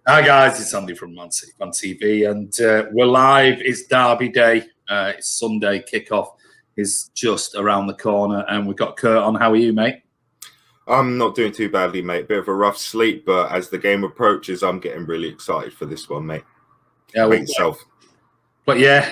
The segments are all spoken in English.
Hi guys, it's Andy from mcfcfantv, and we're live. It's Derby Day. It's Sunday. Kickoff is just around the corner, and we've got Kurt on. How are you, mate? I'm not doing too badly, mate. Bit of a rough sleep, but as the game approaches, I'm getting really excited for this one, mate. Yeah, Mate yourself. But yeah.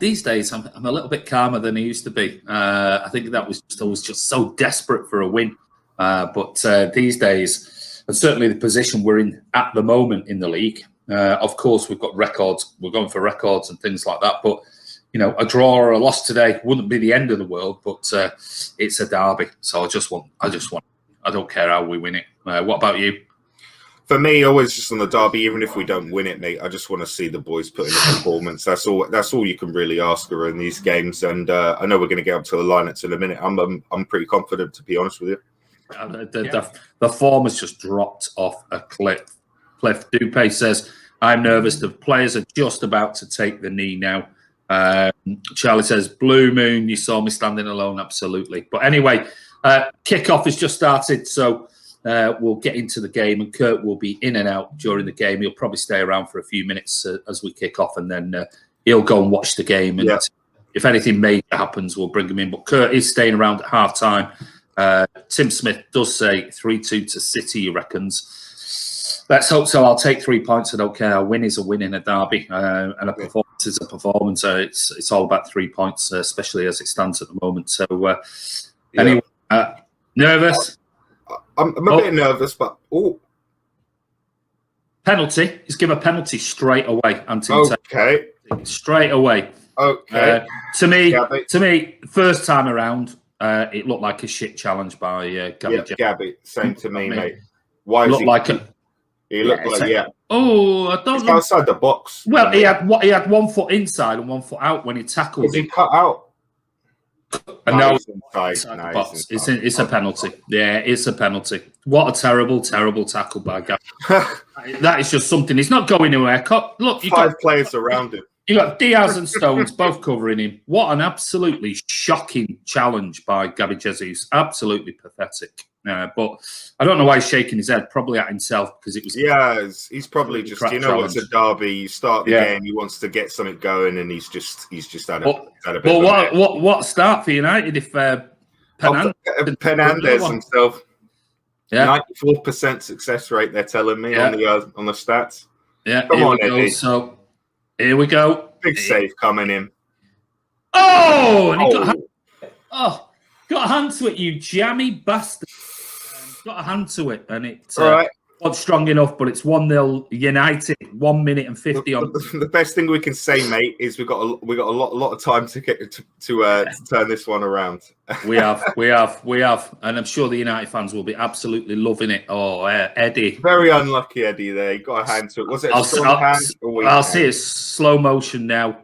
These days, I'm a little bit calmer than I used to be. I think I was just so desperate for a win. But these days, and certainly the position we're in at the moment in the league, of course, we've got records. We're going for records and things like that. But, you know, a draw or a loss today wouldn't be the end of the world, but it's a derby. So I don't care how we win it. What about you? For me, always just on the derby, even if we don't win it, mate, I just want to see the boys put in a performance. That's all you can really ask for in these games. And I know we're going to get up to the lineups in a minute. I'm pretty confident, to be honest with you. The form has just dropped off a cliff. Dupe says, I'm nervous. The players are just about to take the knee now. Charlie says, Blue Moon, you saw me standing alone. Absolutely. But anyway, kickoff has just started. So we'll get into the game, and Kurt will be in and out during the game. He'll probably stay around for a few minutes as we kick off, and then he'll go and watch the game. And if anything major happens, we'll bring him in. But Kurt is staying around at half time. Tim Smith does say 3-2 to City, he reckons. Let's hope so. I'll take 3 points. I don't care. A win is a win in a derby, and a performance is a performance. It's all about 3 points, especially as it stands at the moment. So, anyway, nervous? I'm a bit nervous, but penalty. He's given a penalty straight away. Okay. Straight away. Okay. To me, first time around, it looked like a shit challenge by Gabby. Yeah, Gabby. Same to me, mate. Why looked like it? He looked like Oh, I don't know. Outside the box. Well, he had 1 foot inside and 1 foot out when he tackled. Was he cut out? No, inside the box. It's a penalty. Yeah, it's a penalty. What a terrible tackle by Gabby. That is just something. He's not going anywhere. Look, you got 5 players around him. You got Diaz and Stones both covering him. What an absolutely shocking challenge by Gabby Jesus. Absolutely pathetic. But I don't know why he's shaking his head. Probably at himself because it was. Yeah, he's probably just. You know, it's a derby. You start the game. He wants to get something going, and he's just had a bit. But what start for United if Penandez himself? Yeah, 94% success rate. They're telling me on the stats. Yeah, come on, Eddie. So here we go. Big save coming in. Oh, and he got a hand to it, you jammy bastard. Got a hand to it, and it's not strong enough, but it's 1-0 United. 1 minute and 50 on. The best thing we can say, mate, is we got a lot of time to get to turn this one around. we have, and I'm sure the United fans will be absolutely loving it. Oh, Eddie, very unlucky, Eddie. There, he got a hand to it. Was it a strong hand? I'll see it slow motion now.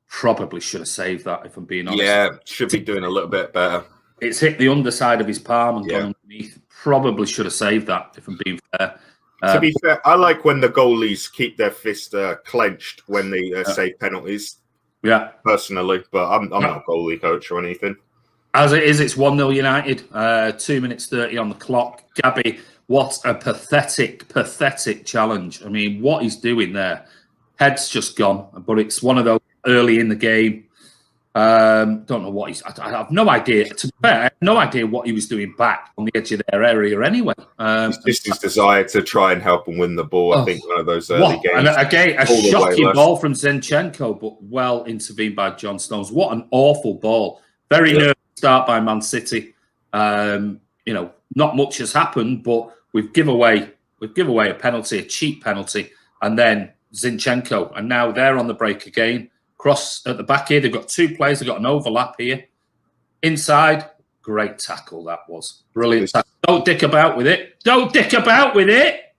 Probably should have saved that, if I'm being honest. Yeah, should be doing a little bit better. It's hit the underside of his palm and gone underneath. Probably should have saved that, if I'm being fair. To be fair, I like when the goalies keep their fist clenched when they save penalties. Yeah. Personally, but I'm not a goalie coach or anything. As it is, it's 1-0 United. 2 minutes 30 on the clock. Gabby, what a pathetic challenge. I mean, what he's doing there. Head's just gone, but it's one of those early in the game. Don't know what I have no idea. To be fair, I have no idea what he was doing back on the edge of their area anyway. It's just his desire to try and help him win the ball. I think one of those early games. And again, a shocking ball from Zinchenko, but well intervened by John Stones. What an awful ball. Very nervous start by Man City. You know, not much has happened, but we've given away a penalty, a cheap penalty, and then Zinchenko, and now they're on the break again. Cross at the back here. They've got 2 players. They've got an overlap here. Inside, great tackle that was. Brilliant tackle. Don't dick about with it. Don't dick about with it.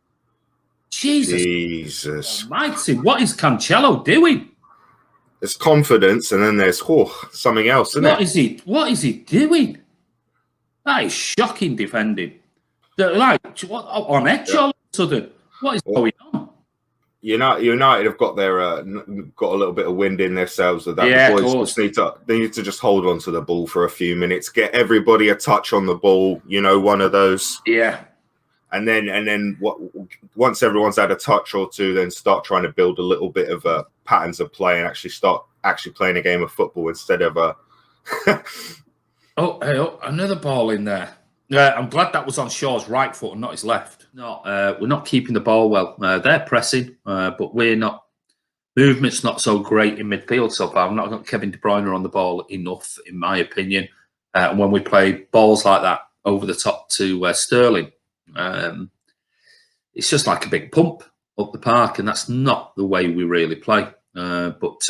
Jesus almighty. What is Cancelo doing? There's confidence, and then there's something else, isn't it? What is he doing? That is shocking defending. On edge all of a sudden. What is going on? United have got their got a little bit of wind in themselves with that. Yeah, the boys just need to just hold on to the ball for a few minutes, get everybody a touch on the ball. You know, one of those. Yeah. then once everyone's had a touch or two, then start trying to build a little bit of patterns of play and actually start playing a game of football instead of another ball in there. I'm glad that was on Shaw's right foot and not his left. We're not keeping the ball well. They're pressing, but we're not. Movement's not so great in midfield so far. I've not got Kevin De Bruyne on the ball enough, in my opinion. And when we play balls like that over the top to Sterling, it's just like a big pump up the park, and that's not the way we really play. But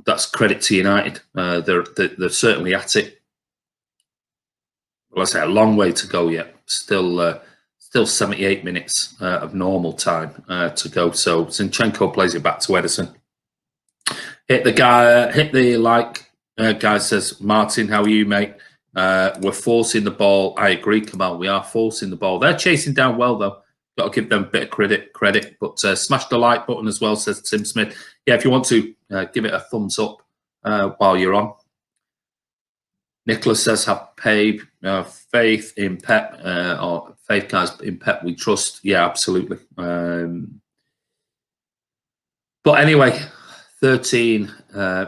that's credit to United. They're certainly at it. Well, I say a long way to go yet. Still 78 minutes of normal time to go. So Zinchenko plays it back to Edison. Hit the guy says, Martin, how are you, mate? We're forcing the ball. I agree, Kamal. We are forcing the ball. They're chasing down well, though. Got to give them a bit of credit. But smash the like button as well, says Tim Smith. Yeah, if you want to, give it a thumbs up while you're on. Nicholas says, have faith in Pep, or faith guys in Pep we trust. Yeah, absolutely. But anyway, 13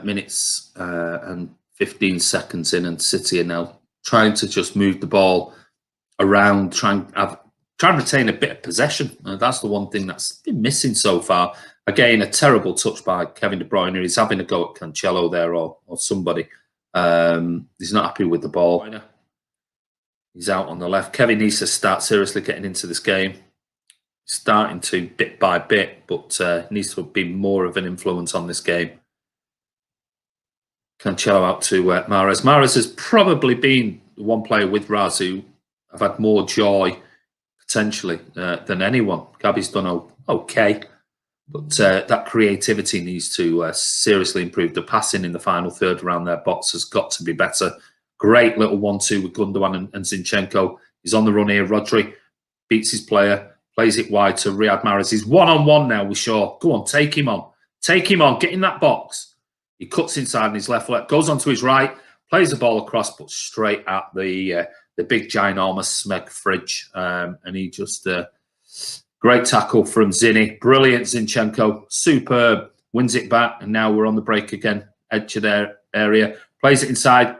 minutes and 15 seconds in, and City are now trying to just move the ball around, trying to retain a bit of possession. That's the one thing that's been missing so far. Again, a terrible touch by Kevin De Bruyne. He's having a go at Cancelo there or somebody. He's not happy with the ball. He's out on the left. Kevin needs to start seriously getting into this game. Starting to bit by bit, but needs to be more of an influence on this game. Cancelo out to Mahrez. Mahrez has probably been the one player with Raz who have had more joy potentially than anyone. Gabby's done okay, but that creativity needs to seriously improve. The passing in the final third around their box has got to be better. Great little 1-2 with Gundogan and Zinchenko. He's on the run here. Rodri beats his player, plays it wide to Riyad Mahrez. He's one-on-one now with Shaw. Go on, take him on. Take him on. Get in that box. He cuts inside on his left leg, goes onto his right, plays the ball across, but straight at the big, ginormous Smeg fridge. And he just... great tackle from Zinni. Brilliant Zinchenko. Superb. Wins it back. And now we're on the break again. Edge of their area. Plays it inside.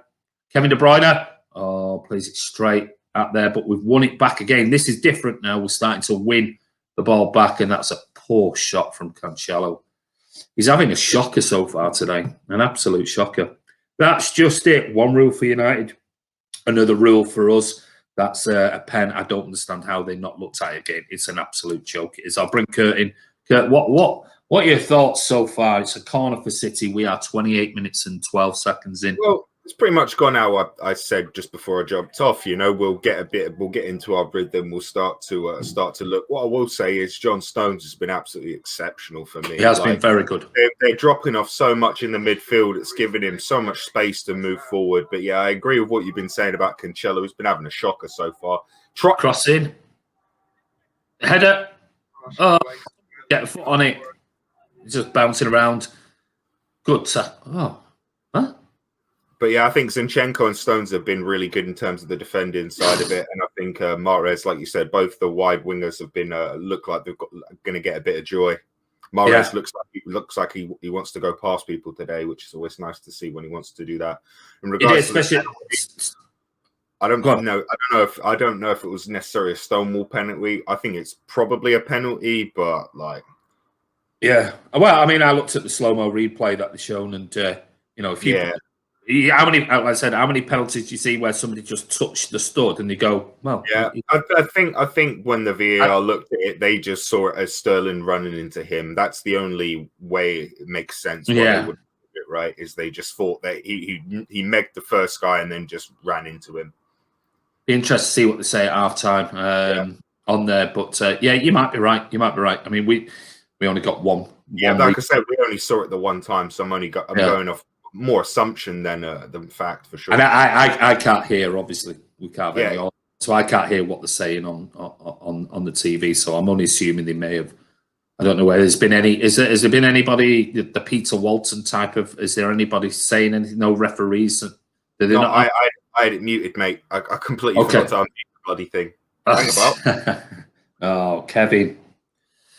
Kevin De Bruyne. Oh, plays it straight out there. But we've won it back again. This is different now. We're starting to win the ball back. And that's a poor shot from Cancelo. He's having a shocker so far today. An absolute shocker. That's just it. One rule for United. Another rule for us. That's a pen. I don't understand how they not looked at it again. It's an absolute joke. It is. I'll bring Kurt in. Kurt, what are your thoughts so far? It's a corner for City. We are 28 minutes and 12 seconds in. Well, it's pretty much gone how I said just before I jumped off. You know, we'll get into our rhythm. We'll start to look. What I will say is John Stones has been absolutely exceptional for me. He has been very good. They're dropping off so much in the midfield. It's giving him so much space to move forward. But yeah, I agree with what you've been saying about Cancelo. He's been having a shocker so far. Cross in. Header. Oh, get a foot on it. He's just bouncing around. Good. Oh, huh? But yeah, I think Zinchenko and Stones have been really good in terms of the defending side of it, and I think Mahrez, like you said, both the wide wingers have been look like they're going to get a bit of joy. Mahrez looks like he wants to go past people today, which is always nice to see when he wants to do that. In regards to especially, I don't know if it was necessarily a Stonewall penalty. I think it's probably a penalty, but like, yeah. Well, I mean, I looked at the slow-mo replay that they shown, and if you. How many penalties do you see where somebody just touched the stud and they go, well? Yeah, I think when the VAR looked at it, they just saw it as Sterling running into him. That's the only way it makes sense. Yeah, they would do it, right? Is they just thought that he megged the first guy and then just ran into him. Be interested to see what they say at halftime on there, but you might be right. I mean, we only got one. Yeah, like I said, we only saw it the one time, so I'm going off more assumption than fact for sure. And I can't hear. Obviously, we can't have any on, so I can't hear what they're saying on the TV. So I'm only assuming they may have. I don't know whether there's been any. Has there been anybody? The Peter Walton type of. Is there anybody saying anything? No referees. I had it muted, mate. I completely forgot to unmute the bloody thing. Hang about. Oh, Kevin.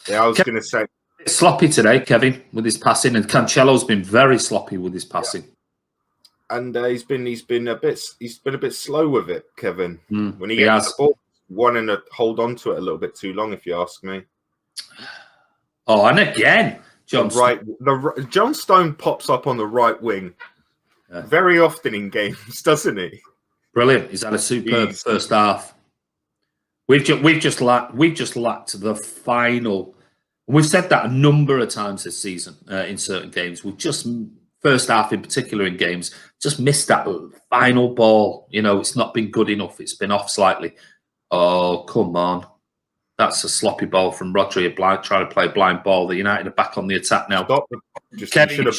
Yeah, I was going to say. Sloppy today, Kevin, with his passing, and Cancelo's been very sloppy with his passing. Yeah. And he's been a bit slow with it, Kevin. When he gets the ball, wanting to hold on to it a little bit too long, if you ask me. Oh, and again, John Stone pops up on the right wing very often in games, doesn't he? Brilliant. He's had a superb first half. We've just lacked the final. We've said that a number of times this season in certain games. We've just first half in particular in games just missed that final ball. You know, it's not been good enough. It's been off slightly. Oh, come on. That's a sloppy ball from Rodri, trying to play blind ball. The United are back on the attack now. Kevin, you should have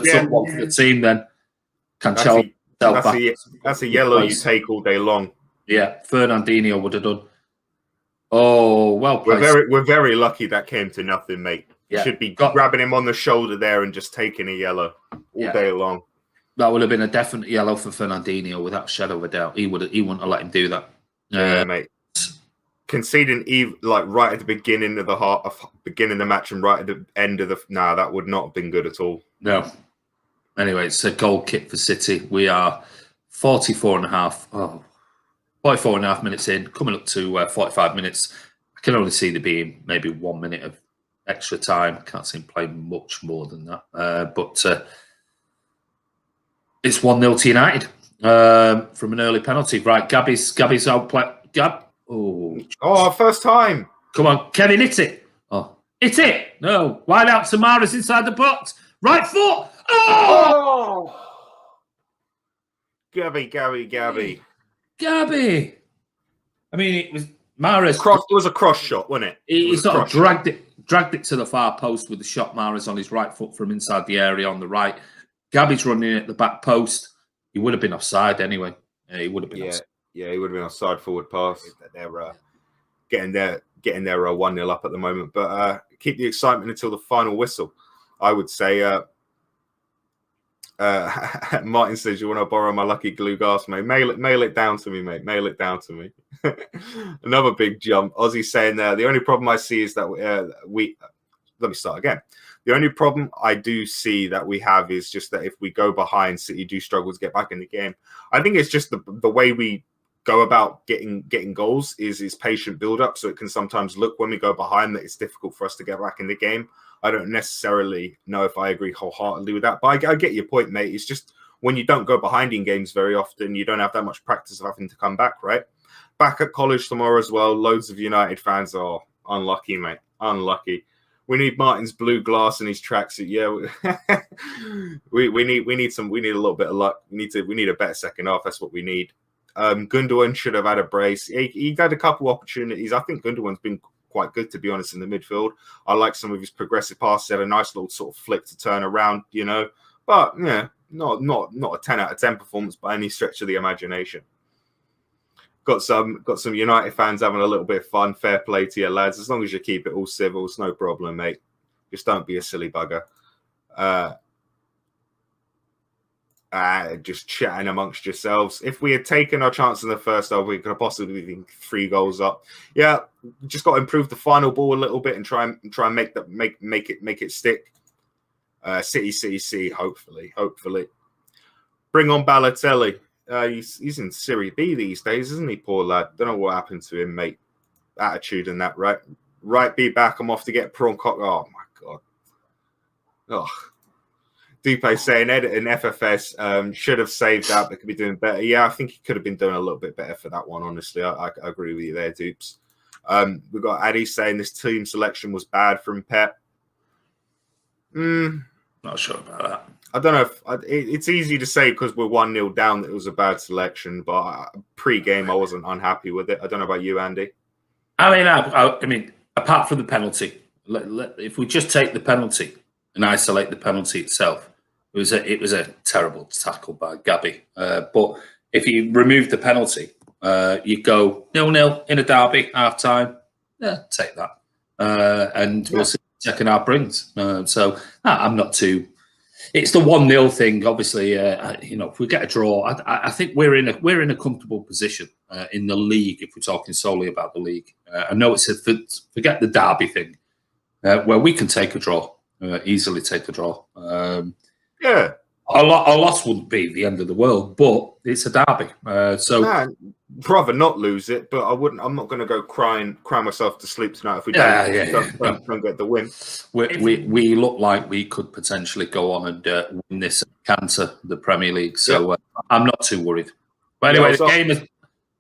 took one for the team then. Cancelo. That's a yellow you take all day long. Yeah, Fernandinho would have done. Oh, well played. We're very lucky that came to nothing, mate. You should be grabbing him on the shoulder there and just taking a yellow all day long. That would have been a definite yellow for Fernandinho without a shadow of a doubt. He wouldn't have let him do that. Yeah, mate. Conceding right at the beginning of the match and right at the end of that would not have been good at all. No. Anyway, it's a goal kick for City. We are 44 and a half minutes in, coming up to 45 minutes. I can only see there being maybe 1 minute of extra time. I can't see him playing much more than that. But it's 1-0 to United from an early penalty. Right, Gabby's outplay. Gab. Oh, first time. Come on, Kevin, hit it. Oh, hit it. No. Wide out to Mahrez inside the box. Right foot. Oh! Gabby. Gabby. I mean, it was Mahrez. It was a cross shot, wasn't it? He sort of dragged it to the far post with the shot. Mahrez on his right foot from inside the area on the right. Gabby's running at the back post. He would have been offside anyway. Yeah, he would have been offside. Yeah, he would have been offside forward pass. They're getting their 1-0 up at the moment. But keep the excitement until the final whistle. I would say Martin says, you want to borrow my lucky glue gas, mate? Mail it down to me, mate. Mail it down to me. Another big jump. Ozzy saying there, the only problem I see is that let me start again. The only problem I do see that we have is just that if we go behind, City do struggle to get back in the game. I think it's just the way we go about getting goals is patient build-up. So it can sometimes look when we go behind that it's difficult for us to get back in the game. I don't necessarily know if I agree wholeheartedly with that, but I get your point, mate. It's just when you don't go behind in games very often, you don't have that much practice of having to come back, right? Back at college tomorrow as well. Loads of United fans are unlucky, mate. Unlucky. We need Martin's blue glass and his tracksuit. Yeah, we need a little bit of luck. We need a better second half. That's what we need. Gundogan should have had a brace. He had a couple opportunities. I think Gundogan's been quite good, to be honest, in the midfield. I like some of his progressive passes. He had a nice little sort of flick to turn around, you know. But yeah, not a 10 out of 10 performance by any stretch of the imagination. Got some United fans having a little bit of fun. Fair play to you, lads. As long as you keep it all civil, it's no problem, mate. Just don't be a silly bugger. Just chatting amongst yourselves. If we had taken our chance in the first half, we could have possibly been 3 goals up. Yeah, just got to improve the final ball a little bit and try and make it stick. City, hopefully. Bring on Balotelli. He's in Serie B these days, isn't he, poor lad? Don't know what happened to him, mate. Attitude and that, right? Right, be back. I'm off to get prawn cock. Oh my god. Oh. Dupe saying Ed and FFS should have saved that, but could be doing better. Yeah, I think he could have been doing a little bit better for that one, honestly. I agree with you there, Dupes. We've got Addy saying this team selection was bad from Pep. Not sure about that. I don't know if it's easy to say because we're 1-0 down that it was a bad selection, but pre-game I wasn't unhappy with it. I don't know about you, Andy. I mean, apart from the penalty, if we just take the penalty and isolate the penalty itself, it was a terrible tackle by Gabby. But if you remove the penalty, you go 0-0 in a derby, half time. Yeah, take that, and we'll see what the second half brings. So I'm not too. It's the 1-0 thing, obviously. If we get a draw, I think we're in a comfortable position in the league. If we're talking solely about the league, I know it's forget the derby thing, where we can take a draw, easily take a draw. Yeah, a loss wouldn't be the end of the world, but it's a derby. Rather not lose it, but I wouldn't. I'm not going to go cry myself to sleep tonight if we don't get the win. We look like we could potentially go on and win this canter the Premier League. So I'm not too worried. But anyway, the game is.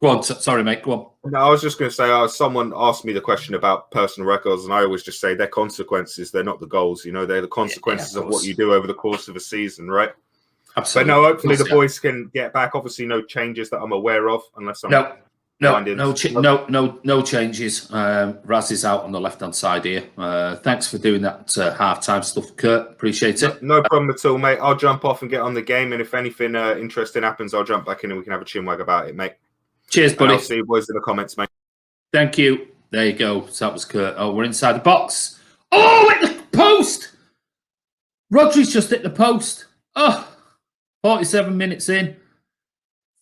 Go on. Sorry, mate. Go on. No, I was just going to say, someone asked me the question about personal records, and I always just say they're consequences. They're not the goals. They're the consequences of what you do over the course of a season, right? Absolutely. But no, hopefully the boys can get back. Obviously, no changes that I'm aware of, unless I'm no changes. Raz is out on the left-hand side here. Thanks for doing that half-time stuff, Kurt. Appreciate it. No problem at all, mate. I'll jump off and get on the game, and if anything interesting happens, I'll jump back in and we can have a chinwag about it, mate. Cheers, buddy. And I'll see you boys in the comments, mate. Thank you. There you go. So that was Kurt. Oh, we're inside the box. Oh, at the post! Rodri's just hit the post. Oh, 47 minutes in.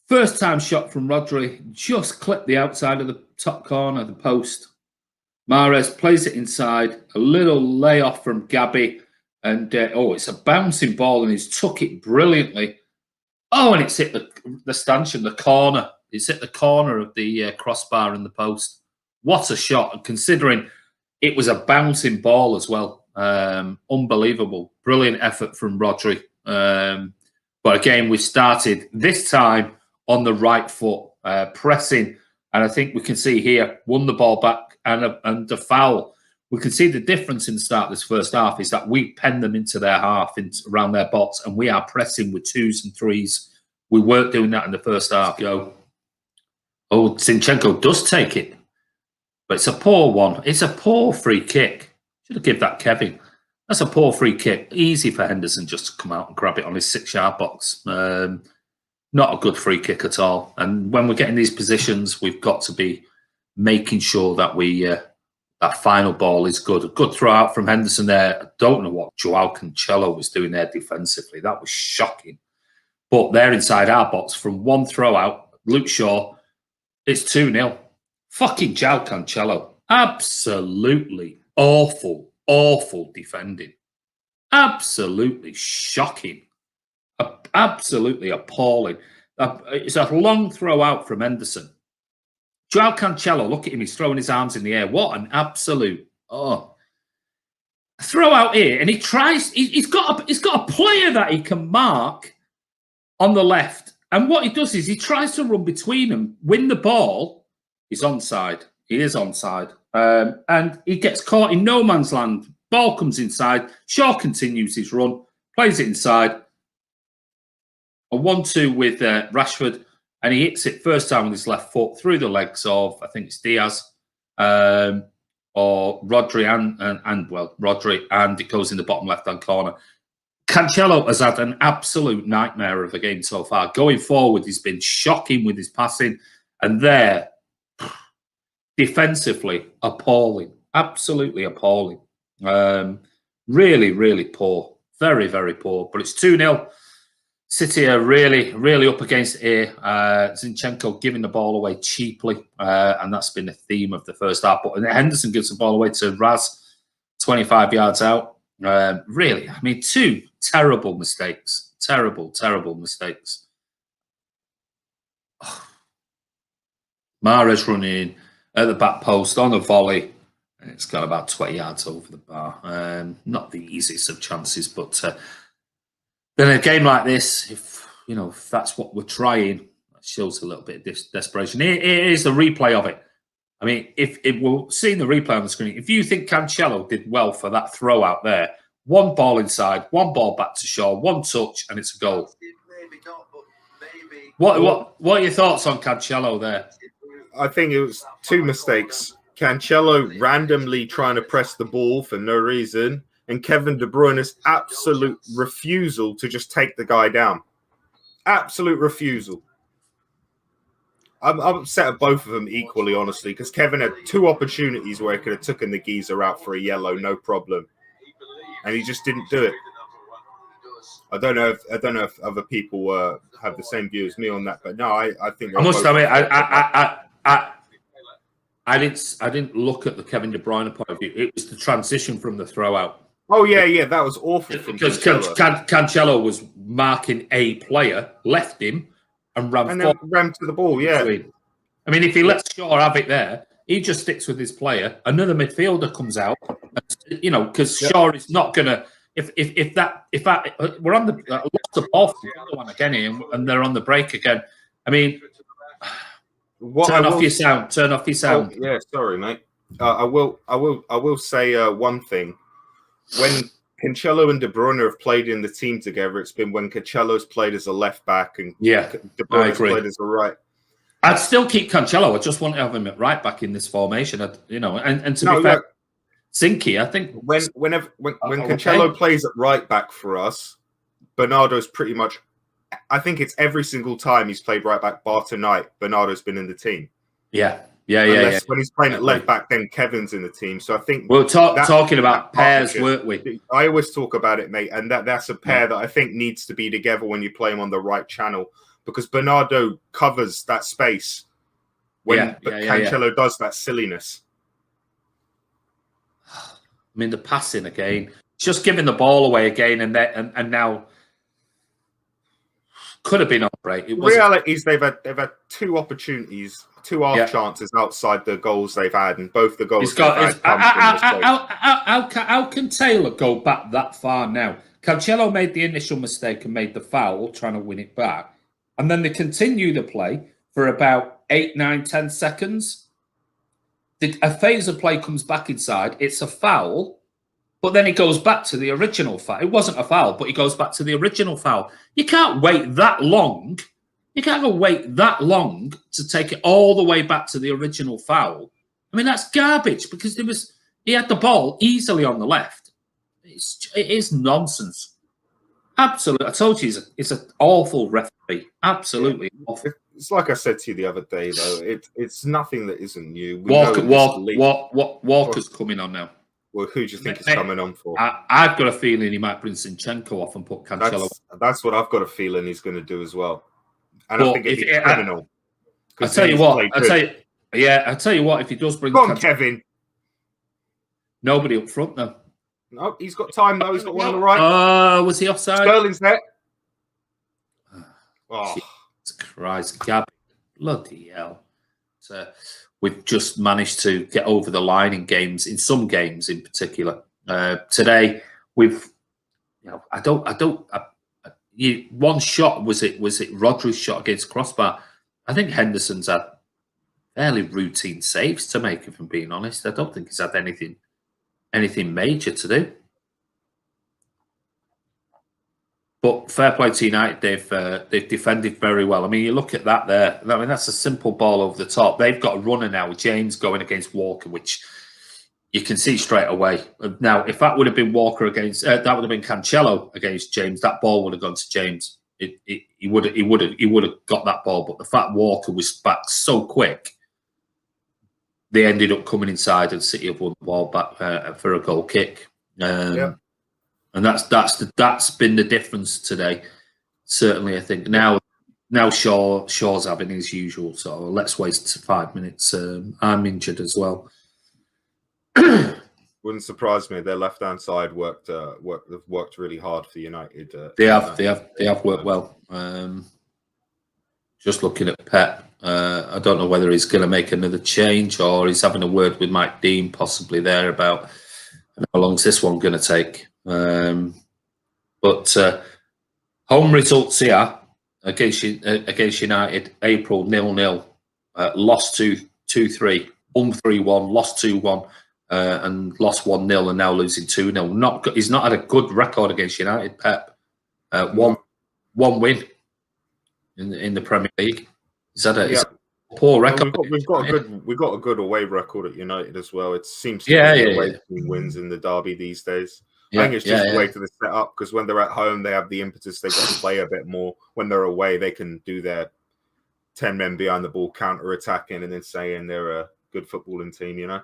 First time shot from Rodri. Just clipped the outside of the top corner of the post. Mahrez plays it inside. A little layoff from Gabby. And, it's a bouncing ball and he's took it brilliantly. Oh, and it's hit the stanchion, the corner. It's hit the corner of the crossbar and the post. What a shot. And considering it was a bouncing ball as well. Unbelievable. Brilliant effort from Rodri. But again, we started this time on the right foot, pressing. And I think we can see here, won the ball back and the foul. We can see the difference in the start of this first half is that we pen them into their half, around their box, and we are pressing with 2s and 3s. We weren't doing that in the first half. Zinchenko does take it, but it's a poor one. It's a poor free kick. Should have given that Kevin. That's a poor free kick. Easy for Henderson just to come out and grab it on his 6-yard box. Not a good free kick at all. And when we're getting these positions, we've got to be making sure that that final ball is good. A good throw out from Henderson there. I don't know what Joao Cancelo was doing there defensively. That was shocking. But they're inside our box from one throw out. Luke Shaw, it's 2-0. Fucking Joao Cancelo. Absolutely awful defending. Absolutely shocking. Absolutely appalling. It's a long throw out from Henderson. Joao Cancelo, look at him. He's throwing his arms in the air. What an absolute throw out here. And he tries. He's got a player that he can mark on the left. And what he does is he tries to run between them, win the ball. He's onside. He is onside. And he gets caught in no man's land. Ball comes inside. Shaw continues his run, plays it inside. A 1-2 with Rashford, and he hits it first time with his left foot through the legs of, I think it's Diaz, or Rodri, Rodri, and it goes in the bottom left-hand corner. Cancelo has had an absolute nightmare of a game so far. Going forward, he's been shocking with his passing, and there, defensively, appalling. Absolutely appalling. Really, really poor. Very, very poor. But it's 2-0. City are really up against it here. Zinchenko giving the ball away cheaply, and that's been the theme of the first half. But Henderson gives the ball away to Raz, 25 yards out. Really, I mean, 2 terrible mistakes. Terrible mistakes. Mahrez running at the back post on a volley, and it's got about 20 yards over the bar. Not the easiest of chances, but then a game like this, if that's what we're trying, that shows a little bit of desperation. Here is the replay of it. I mean, if we're seeing the replay on the screen, if you think Cancelo did well for that throw out there, one ball inside, one ball back to Shaw, one touch, and it's a goal. Maybe not, but maybe. What are your thoughts on Cancelo there? I think it was 2 mistakes. Cancelo randomly trying to press the ball for no reason, and Kevin De Bruyne's absolute refusal to just take the guy down. Absolute refusal. I'm upset at both of them equally, honestly, because Kevin had 2 opportunities where he could have taken the geezer out for a yellow, no problem. And he just didn't do it. I don't know if other people have the same view as me on that, but no, I think I must admit, I didn't look at the Kevin De Bruyne point of view. It was the transition from the throw out. Oh yeah, that was awful from because Cancelo. Cancelo was marking a player, left him, and ran to the ball. Yeah, I mean, if he lets Shaw have it there, he just sticks with his player. Another midfielder comes out, because Shaw is not gonna. If we're on the lost the ball from the other one again, and they're on the break again. I mean, turn off your sound. Oh, yeah, sorry, mate. I will say one thing. When Cancelo and De Bruyne have played in the team together, it's been when Cancelo's played as a left back and De Bruyne's played as a right. I'd still keep Cancelo. I just want to have him at right back in this formation. And to be fair, Zinky, I think when Cancelo plays at right back for us, Bernardo's pretty much. I think it's every single time he's played right back, bar tonight. Bernardo's been in the team. Yeah. When he's playing at left back, then Kevin's in the team. So I think we're talking about pairs, weren't we? I always talk about it, mate, and that's a pair that I think needs to be together when you play them on the right channel, because Bernardo covers that space when Cancelo does that silliness. I mean, the passing again, just giving the ball away again, and now could have been on break. The reality is they've had two opportunities. Two half chances outside the goals they've had, and both the goals they've had how can Taylor go back that far now? Cancelo made the initial mistake and made the foul, trying to win it back. And then they continue the play for about 8, 9, 10 seconds. A phase of play comes back inside. It's a foul, but then it goes back to the original foul. It wasn't a foul, but it goes back to the original foul. You can't wait that long. You can't wait that long to take it all the way back to the original foul. I mean, that's garbage, because he had the ball easily on the left. It is nonsense. Absolutely. I told you he's an awful referee. Absolutely awful. It's like I said to you the other day, though. It's nothing that isn't new. Walker's coming on now. Well, who do you think is coming on for? I've got a feeling he might bring Zinchenko off and put Cancelo. That's what I've got a feeling he's going to do as well. And I think it's criminal. I tell you what. I tell you what. If he does bring, come on, Kevin. Nobody up front though. No, he's got time though. He's got one on the right. Was he offside? Sterling's there. Oh, Jesus Christ, Gabby! Bloody hell! We've just managed to get over the line in games, in some games in particular. Today, we've. One shot was it Rodri's shot against crossbar. I think Henderson's had fairly routine saves to make, if I'm being honest. I don't think he's had anything major to do. But fair play to United, they've defended very well. I mean, you look at that there. I mean, that's a simple ball over the top. They've got a runner now with James going against Walker, which you can see straight away. Now, if that would have been Walker against, that would have been Cancelo against James. That ball would have gone to James. He would have got that ball. But the fact Walker was back so quick, they ended up coming inside, and City have won the ball back for a goal kick. And that's been the difference today. Certainly, I think now Shaw's having his usual. So let's waste 5 minutes. I'm injured as well. Wouldn't surprise me. Their left-hand side worked really hard for United. They have worked well. Just looking at Pep, I don't know whether he's going to make another change or he's having a word with Mike Dean possibly there about how long is this one going to take. But home results here against United: April 0-0, lost 2-3, won 3-1, lost 2-1. And lost 1-0 and now losing 2-0. He's not had a good record against United, Pep. One win in the Premier League. Is that a poor record? We've got a good away record at United as well. It seems to be the way team wins in the derby these days. I think it's just the way to the setup, because when they're at home, they have the impetus. They've got to play a bit more. When they're away, they can do their 10 men behind the ball, counter-attacking, and then saying they're a good footballing team, you know?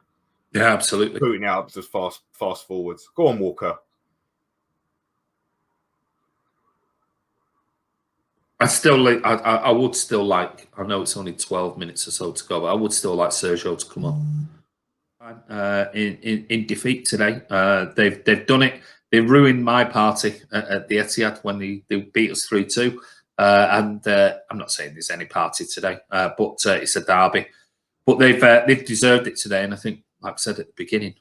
Yeah, absolutely. Booting out just fast forwards. Go on, Walker. I would still like. I know it's only 12 minutes or so to go, but I would still like Sergio to come on. In defeat today, they've done it. They ruined my party at the Etihad when they beat us 3-2. And I'm not saying there's any party today, but it's a derby. But they've deserved it today, and I think, like I said at the beginning,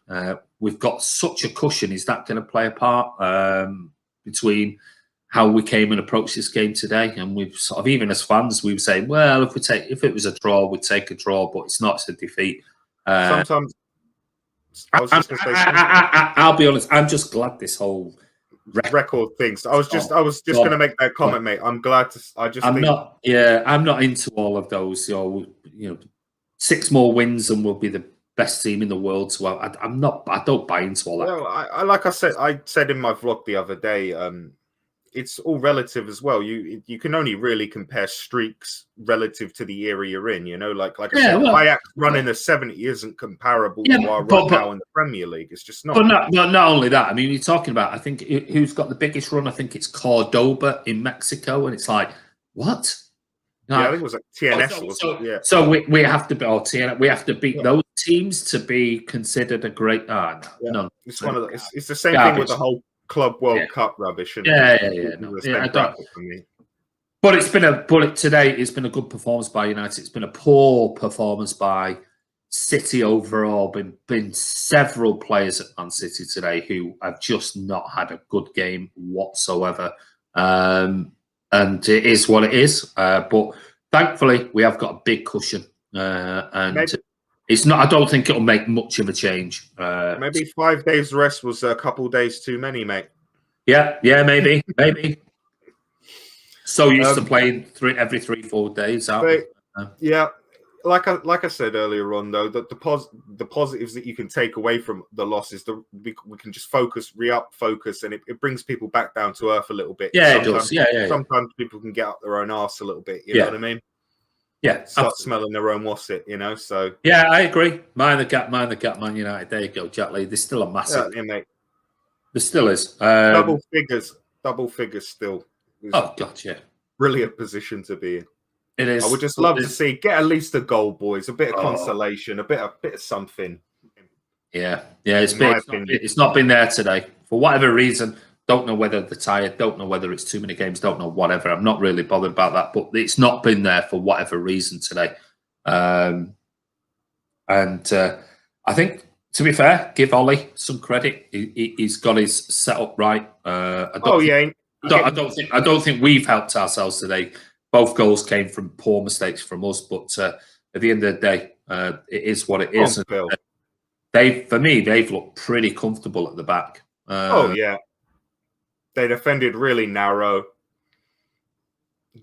we've got such a cushion. Is that going to play a part between how we came and approached this game today? And we've sort of, even as fans, we were saying, well, if it was a draw, we'd take a draw, but it's not. It's a defeat. Sometimes I was just going to say, I'll be honest. I'm just glad this whole record things. I was just going to make that comment, mate. I'm glad to. I'm not into all of those. You know, 6 more wins and we'll be the best team in the world. So I'm not. I don't buy into all that. Well, I said in my vlog the other day, it's all relative as well. You can only really compare streaks relative to the era you're in. You know, like I said, Ajax running a 70 isn't comparable to our run now in the Premier League. It's just not. But not only that. I mean, you're talking about. I think who's got the biggest run? I think it's Cordoba in Mexico, and it's like what? No, I think it was like TNS. So we have to TNS. We have to beat those teams to be considered a great. No. It's one of it's the same thing with the whole Club World Cup rubbish. No, but today it's been a good performance by United. It's been a poor performance by City overall. Been several players at Man City today who have just not had a good game whatsoever. And it is what it is. But thankfully, we have got a big cushion, and maybe. It's not. I don't think it'll make much of a change. Maybe 5 days rest was a couple days too many, mate. Yeah, maybe. So used to playing every 3-4 days. Yeah, like I said earlier on, though, that the positives that you can take away from the loss is we can just focus, and it brings people back down to earth a little bit. Yeah, it does. Yeah. Sometimes people can get up their own arse a little bit. You know what I mean? Yeah, start smelling their own wasset, you know. So yeah, I agree. Mind the gap, Man United. There you go, Jack Lee. There's still a massive. Yeah, mate. There still is double figures still. Oh God, yeah. Brilliant position to be in. It is. I would just love to see get at least a goal, boys. A bit of consolation, a bit of something. Yeah. It's not been there today for whatever reason. Don't know whether they're tired. Don't know whether it's too many games. Don't know whatever. I'm not really bothered about that. But it's not been there for whatever reason today. And I think, to be fair, give Ollie some credit. He's got his setup right. I don't think we've helped ourselves today. Both goals came from poor mistakes from us. But at the end of the day, it is what it is. For me, they've looked pretty comfortable at the back. They defended really narrow,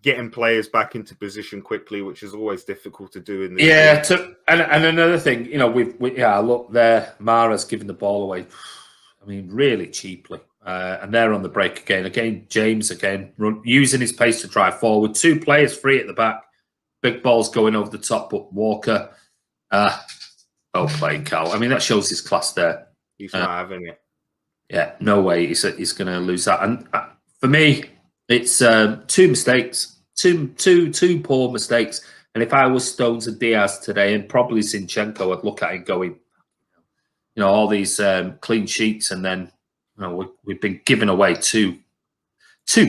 getting players back into position quickly, which is always difficult to do in this game. And another thing, you know, look there, Mara's giving the ball away. I mean, really cheaply, and they're on the break again. James using his pace to drive forward. 2 players free at the back. Big balls going over the top, but Walker, well played, Cal. I mean, that shows his class there. He's not having it. Yeah, no way he's going to lose that. And for me, it's 2 mistakes, two poor mistakes. And if I was Stones and Diaz today, and probably Zinchenko, I'd look at it going, you know, all these clean sheets, and then we've been giving away two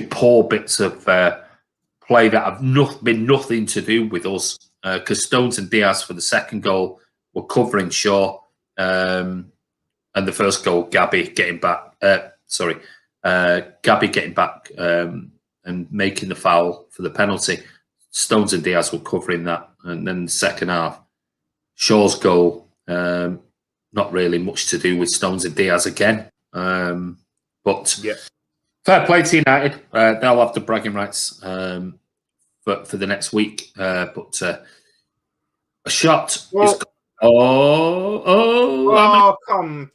poor bits of play that have been nothing to do with us. Because Stones and Diaz for the second goal were covering Shaw. And the first goal, Gabby getting back. Gabby getting back and making the foul for the penalty. Stones and Diaz were covering that, and then the second half, Shaw's goal, not really much to do with Stones and Diaz again. But fair play to United. They'll have the bragging rights for the next week. But a shot is. Come!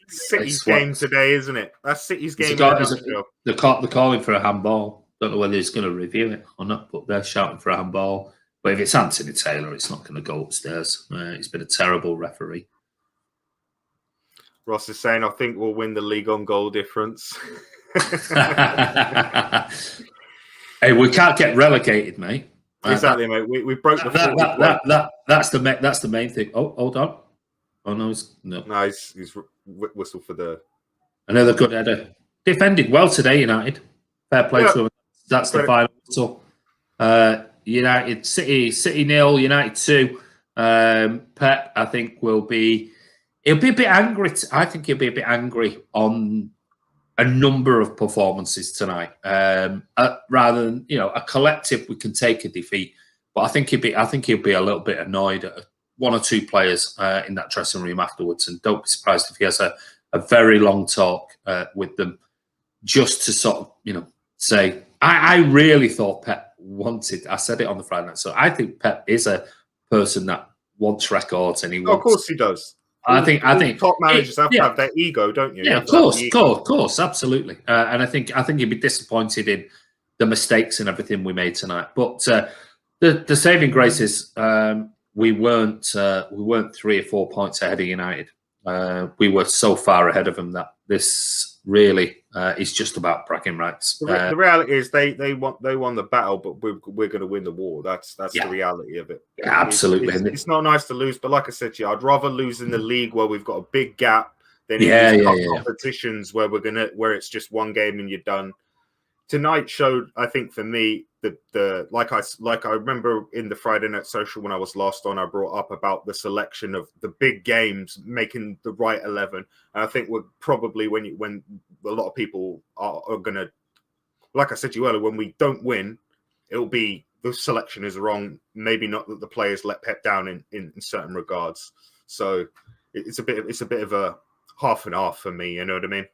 City's game today, isn't it? That's City's game. They're calling for a handball. Don't know whether he's going to review it or not, but they're shouting for a handball. But if it's Anthony Taylor, it's not going to go upstairs. He's been a terrible referee. Ross is saying, I think we'll win the league on goal difference. Hey, we can't get relegated, mate. Exactly, mate. We broke the that's the main thing. Oh, hold on. Oh no, no. No, he's whistle for the Another good header. Defended well today, United. Fair play to them. That's the final whistle. United City 0, United 2. Pep, I think, he'll be a bit angry. I think he'll be a bit angry on a number of performances tonight. Rather than a collective, we can take a defeat. But I think he'll be a little bit annoyed at one or two players in that dressing room afterwards, and don't be surprised if he has a very long talk with them, just to sort of say. I really thought Pep wanted. I said it on the Friday night, so I think Pep is a person that wants records, and he wants. Of course, he does. I think top managers have to have their ego, don't you? Yeah, of course, absolutely. And I think he'd be disappointed in the mistakes and everything we made tonight. But the saving grace is we weren't 3 or 4 points ahead of United. We were so far ahead of them that this really is just about bragging rights. The reality is they won the battle, but we're going to win the war. That's the reality of it. Yeah, absolutely. It's not nice to lose, but like I said to you, I'd rather lose in the league where we've got a big gap than in competitions where where it's just one game and you're done. Tonight showed, I think, for me, like I remember in the Friday Night Social when I was last on, I brought up about the selection of the big games, making the right 11. And I think we're probably when a lot of people are going to, like I said to you earlier, when we don't win, it'll be the selection is wrong. Maybe not that the players let Pep down in certain regards. So it's a bit of a half and half for me. You know what I mean?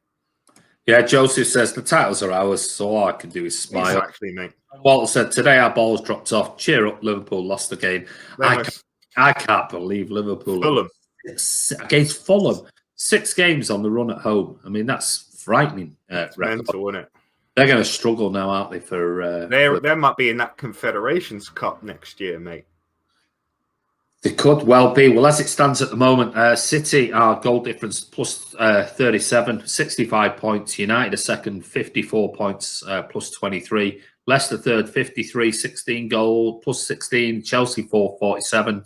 Yeah, Joseph says the titles are ours, so all I can do is smile. Exactly, mate. Walter said today our balls dropped off. Cheer up, Liverpool lost again. I can't believe Liverpool against Fulham. 6 games on the run at home. I mean, that's frightening. Mental, isn't it? They're going to struggle now, aren't they? They might be in that Confederations Cup next year, mate. They could well be. Well, as it stands at the moment, City are goal difference plus 37, 65 points. United are second, 54 points, plus 23. Leicester third, 53, 16 goal, plus 16. Chelsea fourth, 47,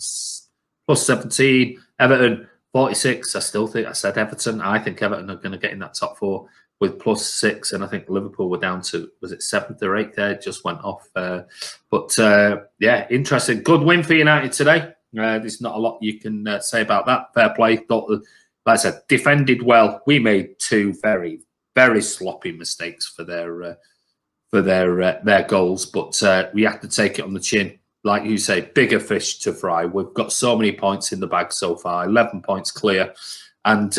plus 17. Everton, 46. I still think I said Everton. I think Everton are going to get in that top 4 with plus 6. And I think Liverpool were down to, was it 7th or 8th there? It just went off. Yeah, interesting. Good win for United today. There's not a lot you can say about that. Fair play. Thought, like I said, defended well. We made 2 very, very sloppy mistakes for their goals, but we have to take it on the chin. Like you say, bigger fish to fry. We've got so many points in the bag so far, 11 points clear, and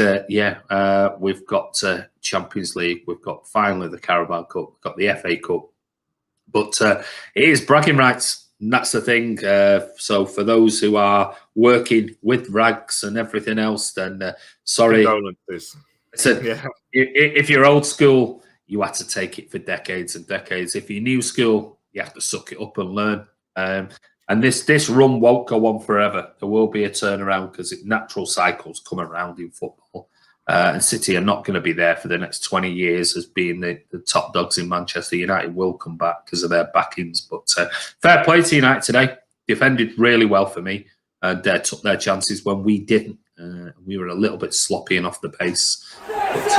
we've got Champions League. We've got finally the Carabao Cup. We've got the FA Cup, but it is bragging rights. And that's the thing. So for those who are working with rags and everything else, then sorry. If you're old school, you had to take it for decades and decades. If you're new school, you have to suck it up and learn. And this run won't go on forever. There will be a turnaround because natural cycles come around in football. And City are not going to be there for the next 20 years as being the top dogs in Manchester. United will come back because of their backings. But fair play to United today. Defended really well for me and took their chances when we didn't. We were a little bit sloppy and off the pace. But,